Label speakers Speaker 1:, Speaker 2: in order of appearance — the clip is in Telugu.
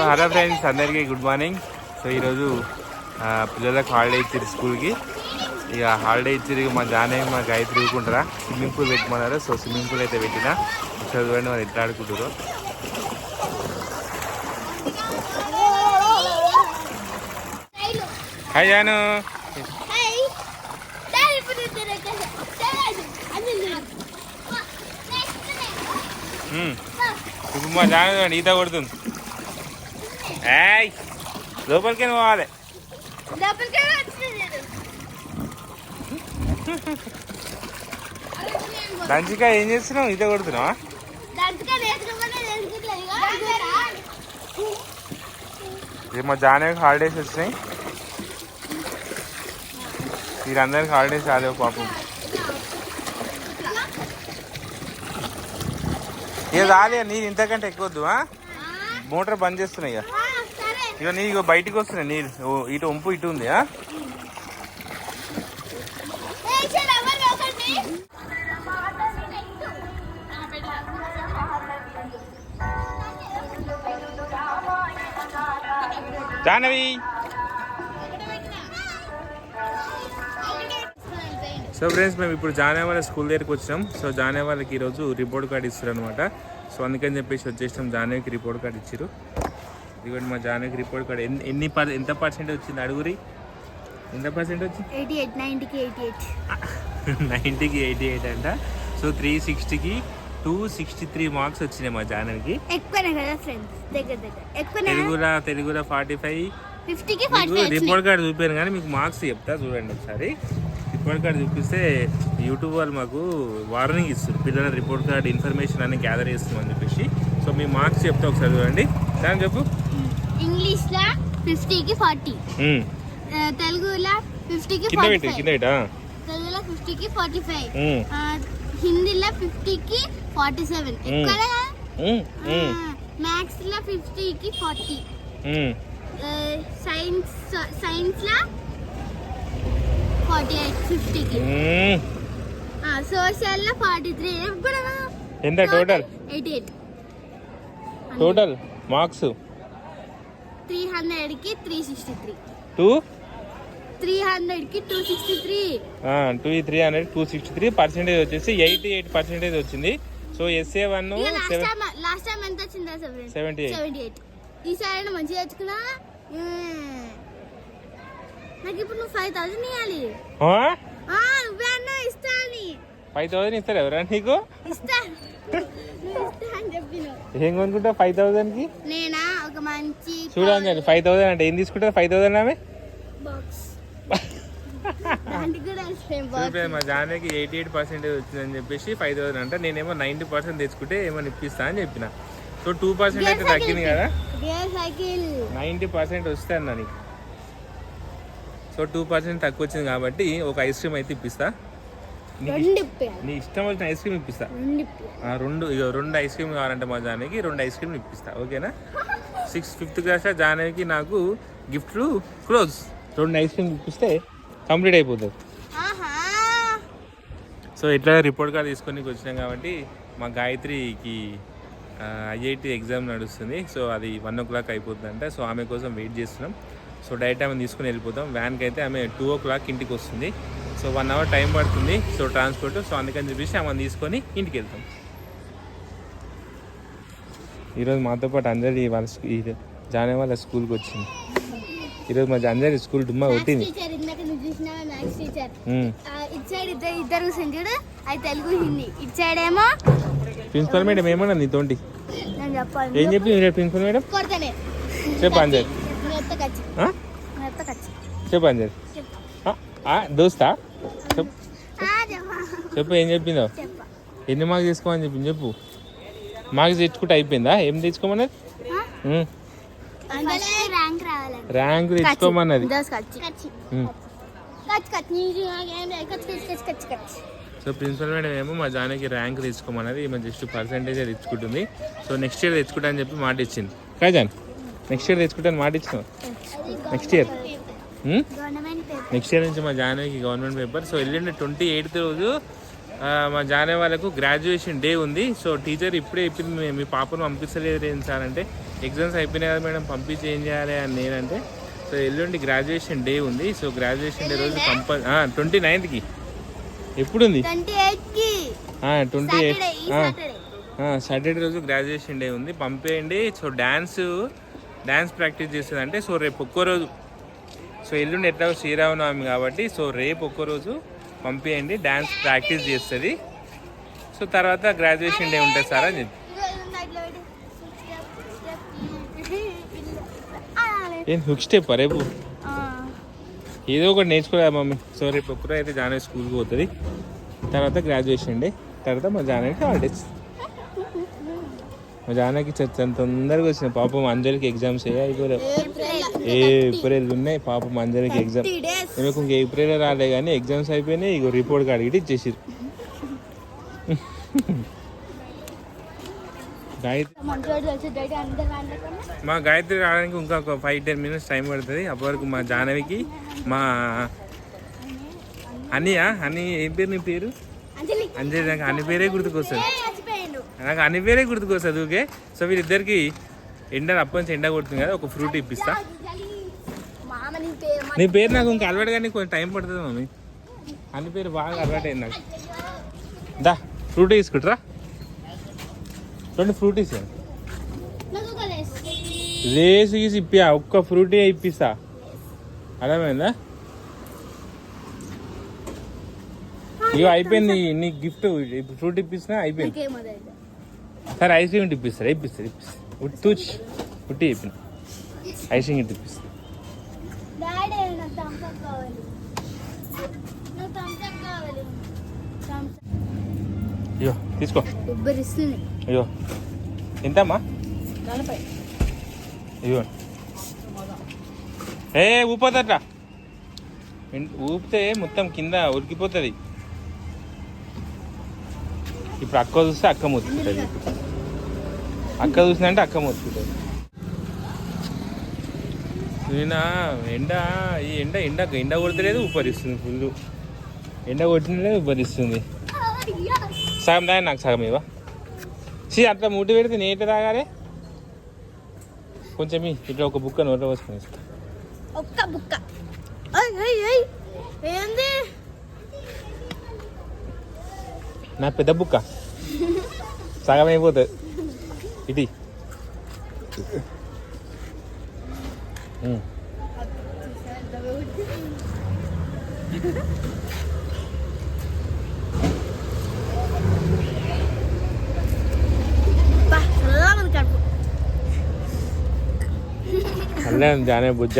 Speaker 1: హలో ఫ్రెండ్స్, అందరికీ గుడ్ మార్నింగ్. సో ఈరోజు పిల్లలకు హాలిడే ఇచ్చారు స్కూల్కి. ఇక హాలిడే ఇచ్చారు. మా జానయ్య మా గాయత్రి తిరుగుకుంటారా స్విమ్మింగ్ పూల్ పెట్టుకున్నారు. సో స్విమ్మింగ్ పూల్ అయితే పెట్టినా చదవండి, మరి ఎట్లా ఆడుకుంటారు. హాయ్ జాను. ఇప్పుడు మా జాను ఈత కొడుతుంది. ఏయ్ లోపలికి పోవాలి. దంచిక ఏం చేస్తున్నావు? ఈత కొడుతున్నావా? మా జానకి హాలిడేస్ వచ్చినాయి. వీరందరికి హాలిడేస్ రాలేవు పాపం. ఇక రాలే, నీరు ఇంతకంటే ఎక్కువద్దు. మోటార్ బంద్ చేస్తున్నాయి. ఇక నీకు బయటికి వస్తున్నాయి నీరు. ఇటు వంపు ఇటు ఉంది. జానవి. సో ఫ్రెండ్స్, మేము ఇప్పుడు జానవి వాళ్ళ స్కూల్ దగ్గరికి వచ్చినాం. సో జానవి వాళ్ళకి ఈరోజు రిపోర్ట్ కార్డు ఇస్తారు అనమాట. సో అందుకని చెప్పేసి వచ్చేసినాం. జానవికి రిపోర్ట్ కార్డు ఇచ్చారు. ఇదిగోండి మా జానవికి రిపోర్ట్ కార్డు. ఎంత పర్సెంటేజ్ వచ్చింది అడుగురి? ఎంత పర్సెంట్ వచ్చింది? 90కి 88 అంట. సో 360కి 263 మార్క్స్ వచ్చినాయి మా జానవికి. తెలుగులో 45. రిపోర్ట్ కార్డు చూపాను కానీ మీకు మార్క్స్ చెప్తా చూడండి ఒకసారి. రిపోర్ట్ కార్డు చూపిస్తే యూట్యూబ్ వాళ్ళు మాకు వార్నింగ్ ఇస్తారు, పిల్లల రిపోర్ట్ కార్డు ఇన్ఫర్మేషన్ అన్ని గ్యాదర్ చేస్తామని చెప్పేసి. సో మీ మార్క్స్ చెప్తా ఒకసారి చూడండి. దాని చెప్పు.
Speaker 2: ఇంగ్లీష్లో 50కి 40, తెలుగులో 50కి 45, తెలుగులో 50కి 45, హిందీలో 50కి 47, మ్యాథ్స్లో 50కి 40, సైన్స్లో 48 50కి, సోషల్లో 43.
Speaker 1: ఎంత టోటల్?
Speaker 2: 88
Speaker 1: total marks.
Speaker 2: 300కి 363, 300కి 263,
Speaker 1: 263 పర్సెంటేజ్ వచ్చేసి 88% వచ్చింది. సో SA1
Speaker 2: లాస్ట్ టైం ఎంత వచ్చిందా? 78. ఈసారి మంచిగా తెచ్చుకున్నా. నాకు ఇప్పుడు నువ్వు 5000 ఇవ్వాలి. నువ్వే అన్నా ఇస్తా అని.
Speaker 1: 5000 ఇస్తారు ఎవరా నీకు?
Speaker 2: ఇస్తా అని చెప్పిన.
Speaker 1: ఏం కొనుక్కుంటా 5000కి?
Speaker 2: నేనా ఒక మంచి
Speaker 1: చూడండి. 5000 అంటే ఏం తీసుకుంటా? 5000 ఆమె మా జానకి 88% వచ్చిందని చెప్పేసి 5000 అంట. నేనేమో 90% తెచ్చుకుంటే ఏమో ఇప్పిస్తా అని చెప్పిన. సో 2% అయితే తగ్గింది కదా. 90% వస్తే అన్నా నీకు. సో 2% తక్కువ వచ్చింది కాబట్టి ఒక ఐస్ క్రీమ్ అయితే ఇప్పిస్తా. నీ ఇష్టం వచ్చిన ఐస్ క్రీమ్ ఇప్పిస్తా. రెండు ఐస్ క్రీమ్ కావాలంటే మా జానకి 2 ఐస్ క్రీమ్ ఇప్పిస్తా. ఓకేనా? 5th క్లాస్ జానకి నాకు గిఫ్ట్లు క్లోజ్. 2 ఐస్ క్రీమ్ ఇప్పిస్తే కంప్లీట్ అయిపోతుంది. సో ఇట్లా రిపోర్ట్ కార్డ్ తీసుకొని వచ్చినాం కాబట్టి మా గాయత్రికి IIT ఎగ్జామ్ నడుస్తుంది. సో అది 1 o'clock అయిపోతుందంట. సో ఆమె కోసం వెయిట్ చేస్తున్నాం. సో డైరెక్ట్ ఆమె తీసుకుని వెళ్ళిపోతాం. వ్యాన్కి అయితే ఆమె 2 o'clock ఇంటికి వస్తుంది. సో 1 hour టైం పడుతుంది. So transport. సో అందుకని చెప్పేసి ఆమె తీసుకొని ఇంటికి వెళ్తాం. ఈరోజు మాతో పాటు అంజలి వాళ్ళ జానే వాళ్ళ స్కూల్కి వచ్చింది. ఈరోజు మా అంజలి స్కూల్ డుమ్మా కొట్టింది.
Speaker 2: ఇద్దరు చూడు, అది తెలుగు హిందీ. ఇటు సైడ్ ఏమో
Speaker 1: ప్రిన్సిపల్ మేడం ఏమన్నా నీతోటి ఏం చెప్పి ప్రిన్సిపల్ మేడం? చెప్పు అంజలి. చెప్పు అంజలి. దోస్తా చెప్పు ఏం చెప్పిందో. ఎన్ని మార్క్స్ తీసుకోమని చెప్పింది చెప్పు. మార్క్స్ తెచ్చుకుంటే అయిపోయిందా? ఏం తెచ్చుకోమన్నది? ర్యాంక్ తెచ్చుకోమన్నది. సో ప్రిన్సిపల్ మేడం ఏమో మా జానకి ర్యాంక్ తెచ్చుకోమన్నది. ఈమె జస్ట్ పర్సెంటేజ్ తెచ్చుకుంటుంది. సో నెక్స్ట్ ఇయర్ తెచ్చుకుంటా అని చెప్పి మాట ఇచ్చింది. కాజాన్ నెక్స్ట్ ఇయర్ తెచ్చుకుంటాను మాట ఇచ్చిన. నెక్స్ట్ ఇయర్ నుంచి మా జానకి గవర్నమెంట్ పేపర్. సో వెళ్ళిండే 28th రోజు మా జానే వాళ్ళకు గ్రాడ్యుయేషన్ డే ఉంది. సో టీచర్ ఇప్పుడే చెప్పింది, మీ పాపను పంపించలేదు ఏం సార్ అంటే, ఎగ్జామ్స్ అయిపోయినాయి కదా మేడం పంపించి ఏం చేయాలి అని నేనంటే, సో ఎల్లుండి గ్రాడ్యుయేషన్ డే ఉంది. సో గ్రాడ్యుయేషన్ డే రోజు 29కి ఎప్పుడు ఉంది? 28 సాటర్డే రోజు గ్రాడ్యుయేషన్ డే ఉంది, పంపేయండి. సో డ్యాన్స్ ప్రాక్టీస్ చేస్తుంది అంటే, సో రేపు ఒక్కో రోజు, సో ఎల్లుండి ఎట్లా శ్రీరామనవమి కాబట్టి, సో రేపు ఒక్కో రోజు పంపేయండి, డ్యాన్స్ ప్రాక్టీస్ చేస్తుంది. సో తర్వాత గ్రాడ్యుయేషన్ డే ఉంటుంది సార్ అని చెప్పి. ఏం హుక్ స్టెప్ రేపు ఏదో ఒకటి నేర్చుకోలే మమ్మీ. సో రేపు ఒక్కరోజు అయితే జానవి స్కూల్కి పోతుంది, తర్వాత గ్రాడ్యుయేషన్ డే, తర్వాత మా జానవికి హాలిడేస్. మా జానకి తొందరగా వచ్చిన పాపం అంజలికి ఎగ్జామ్స్ అయిపోలేవు. ఏప్రిల్ ఉన్నాయి పాపం అంజలికి ఎగ్జామ్. ఈమెకు ఇంక ఏప్రిల్ రాలే కానీ ఎగ్జామ్స్ అయిపోయినాయి. ఇగో రిపోర్ట్ కార్డు ఇటు ఇచ్చేసారు. మా గాయత్రి రావడానికి ఇంకా ఒక 5-10 minutes టైం పడుతుంది. అప్పటివరకు మా జానవికి మా హనీ ఏం పేరు నీ పేరు? అంజలి. నాకు హనీ పేరే గుర్తుకొస్తుంది, ఓకే. సో వీళ్ళిద్దరికి అప్పటి నుంచి ఎండ కొడుతుంది కదా, ఒక ఫ్రూట్ ఇప్పిస్తా. నీ పేరు నాకు ఇంకా అలవాటు కానీ కొంచెం టైం పడుతుంది మమ్మీ. హనీ పేరు బాగా అలవాటు అయింది నాకు. దా ఫ్రూట్ తీసుకుంటారా? రెండు ఫ్రూట్ ఇస్తాను, రేసు గీసి ఇప్పా, ఒక్క ఫ్రూటే ఇప్పిస్తా, అర్థమైందా? ఇక అయిపోయింది నీ గిఫ్ట్, ఫ్రూట్ ఇప్పిస్తున్నా అయిపోయింది. సరే ఐస్ క్రీమ్ ఇప్పిస్తారు, ఉట్టి చెప్పిన ఐస్ క్రీమ్ ఇప్పిస్తా. అయ్యో తీసుకో, అయ్యో ఎంతమ్మా? అయ్యో ఊపోదట, ఊపితే మొత్తం కింద ఉరికిపోతుంది. ఇప్పుడు అక్క చూస్తే అక్క మొత్తుకుంటుంది, అక్క చూసిందంటే అక్క మొత్తుకుంటుంది. నేను ఈ ఎండ కొడతలేదు, ఉబ్బరిస్తుంది ఫుల్. ఎండ కొట్టినలేదు, ఉబ్బరిస్తుంది. సగం తాగా నాకు సగం ఇవా. అట్లా ముట్టి పెడితే నేట తాగాలి. కొంచెం ఇట్లా ఒక బుక్క నోట్లో పోసుకొని
Speaker 2: ఒక్క బుక్క ఏంది
Speaker 1: నా పెద్ద బుక్క సగం అయిపోతుంది. ఇది అల్లే జానే బుజ్జ.